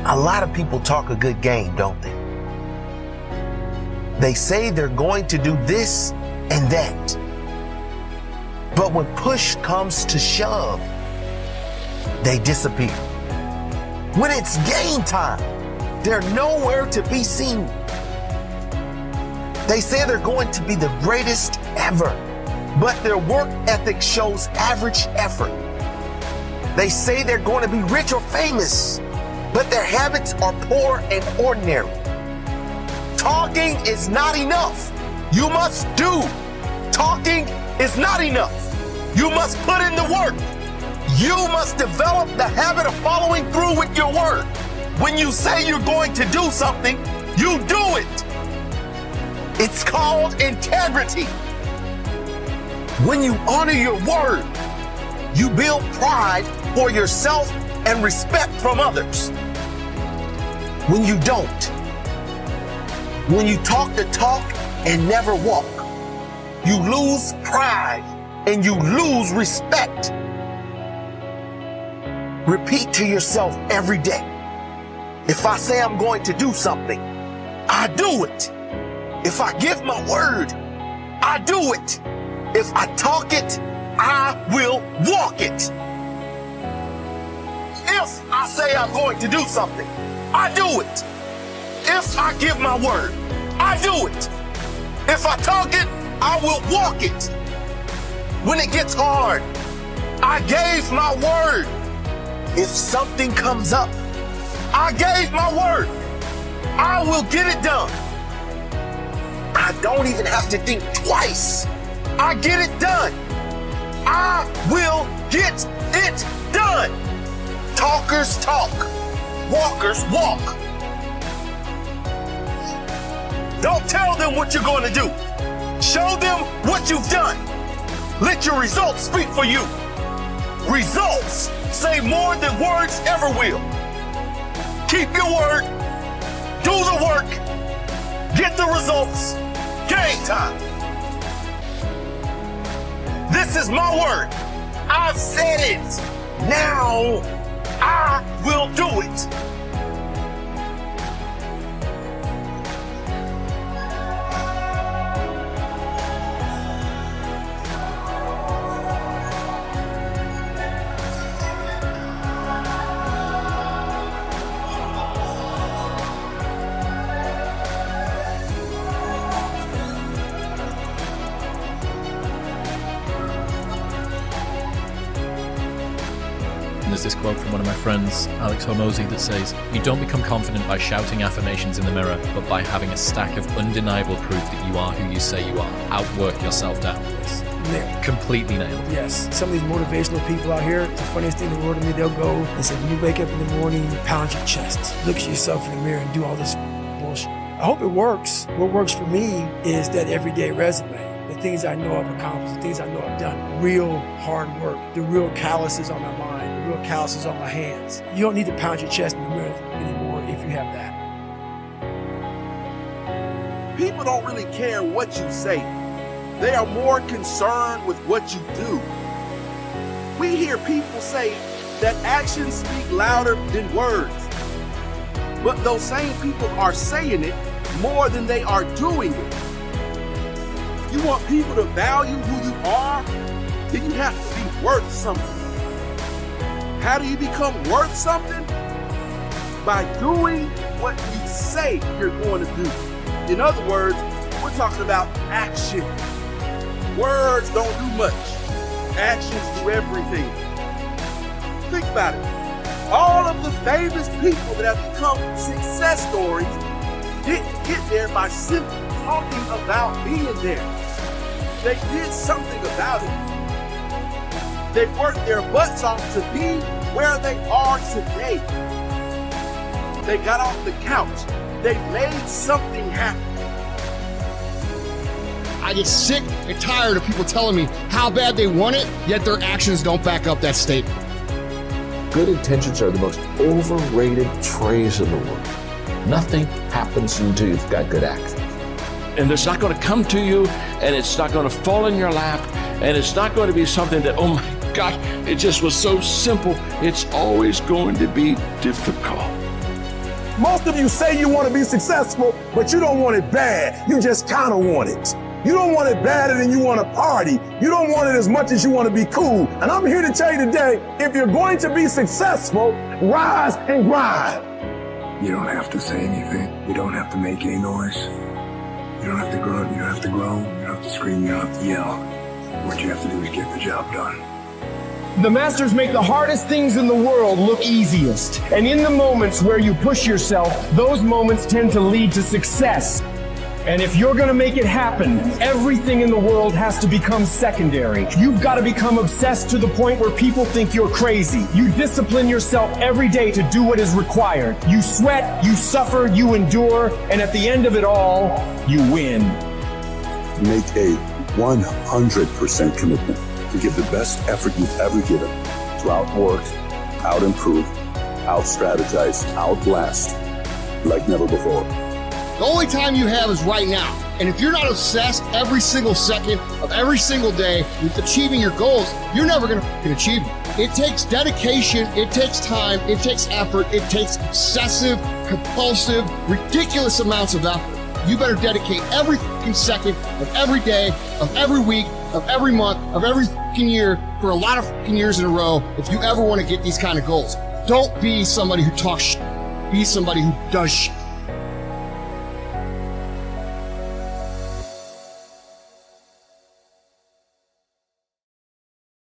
A lot of people talk a good game, don't they? They say they're going to do this and that. But when push comes to shove, they disappear. When it's game time, they're nowhere to be seen. They say they're going to be the greatest ever, but their work ethic shows average effort. They say they're going to be rich or famous, but their habits are poor and ordinary. Talking is not enough. You must do. Talking is not enough. You must put in the work. You must develop the habit of following through with your word. When you say you're going to do something, you do it. It's called integrity. When you honor your word, you build pride for yourself and respect from others. When you don't, when you talk the talk and never walk, you lose pride and you lose respect. Repeat to yourself every day. If I say I'm going to do something, I do it. If I give my word, I do it. If I talk it, I will walk it. If I say I'm going to do something, I do it. If I give my word, I do it. If I talk it, I will walk it. When it gets hard, I gave my word. If something comes up, I gave my word. I will get it done. I don't even have to think twice. I get it done. I will get it done. Talkers talk. Walkers walk. Don't tell them what you're going to do. Show them what you've done. Let your results speak for you. Results say more than words ever will. Keep your word. Do the work. Get the results. Game time. This is my word. I've said it. Now I will do it. There's this quote from one of my friends, Alex Hormozy, that says, "You don't become confident by shouting affirmations in the mirror, but by having a stack of undeniable proof that you are who you say you are. Outwork your self-doubt." Nailed. Completely nailed. Yes. Some of these motivational people out here, the funniest thing in the world to me, they'll go and say, when you wake up in the morning, you pound your chest, look at yourself in the mirror and do all this bullshit. I hope it works. What works for me is that everyday resume. The things I know I've accomplished, the things I know I've done. Real hard work, the real calluses on my mind, the real calluses on my hands. You don't need to pound your chest in the mirror anymore if you have that. People don't really care what you say. They are more concerned with what you do. We hear people say that actions speak louder than words. But those same people are saying it more than they are doing it. You want people to value who you are, then you have to be worth something. How do you become worth something? By doing what you say you're going to do. In other words, we're talking about action. Words don't do much. Actions do everything. Think about it. All of the famous people that have become success stories didn't get there by simply talking about being there. They did something about it. They worked their butts off to be where they are today. They got off the couch. They made something happen. I get sick and tired of people telling me how bad they want it, yet their actions don't back up that statement. Good intentions are the most overrated phrase in the world. Nothing happens until you've got good action. And it's not going to come to you, and it's not going to fall in your lap, and it's not going to be something that, oh my gosh, it just was so simple. It's always going to be difficult. Most of you say you want to be successful, but you don't want it bad. You just kind of want it. You don't want it badder than you want to party. You don't want it as much as you want to be cool. And I'm here to tell you today, if you're going to be successful, rise and grind. You don't have to say anything. You don't have to make any noise. You don't have to grunt. You don't have to groan. You don't have to scream. You don't have to yell. What you have to do is get the job done. The masters make the hardest things in the world look easiest. And in the moments where you push yourself, those moments tend to lead to success. And if you're going to make it happen, everything in the world has to become secondary. You've got to become obsessed to the point where people think you're crazy. You discipline yourself every day to do what is required. You sweat, you suffer, you endure, and at the end of it all, you win. Make a 100% commitment to give the best effort you've ever given to outwork, out-improve, out-strategize, outlast like never before. The only time you have is right now. And if you're not obsessed every single second of every single day with achieving your goals, you're never going to achieve them. It takes dedication, it takes time, it takes effort, it takes obsessive, compulsive, ridiculous amounts of effort. You better dedicate every fucking second of every day, of every week, of every month, of every fucking year for a lot of fucking years in a row if you ever want to get these kind of goals. Don't be somebody who talks shit. Be somebody who does shit.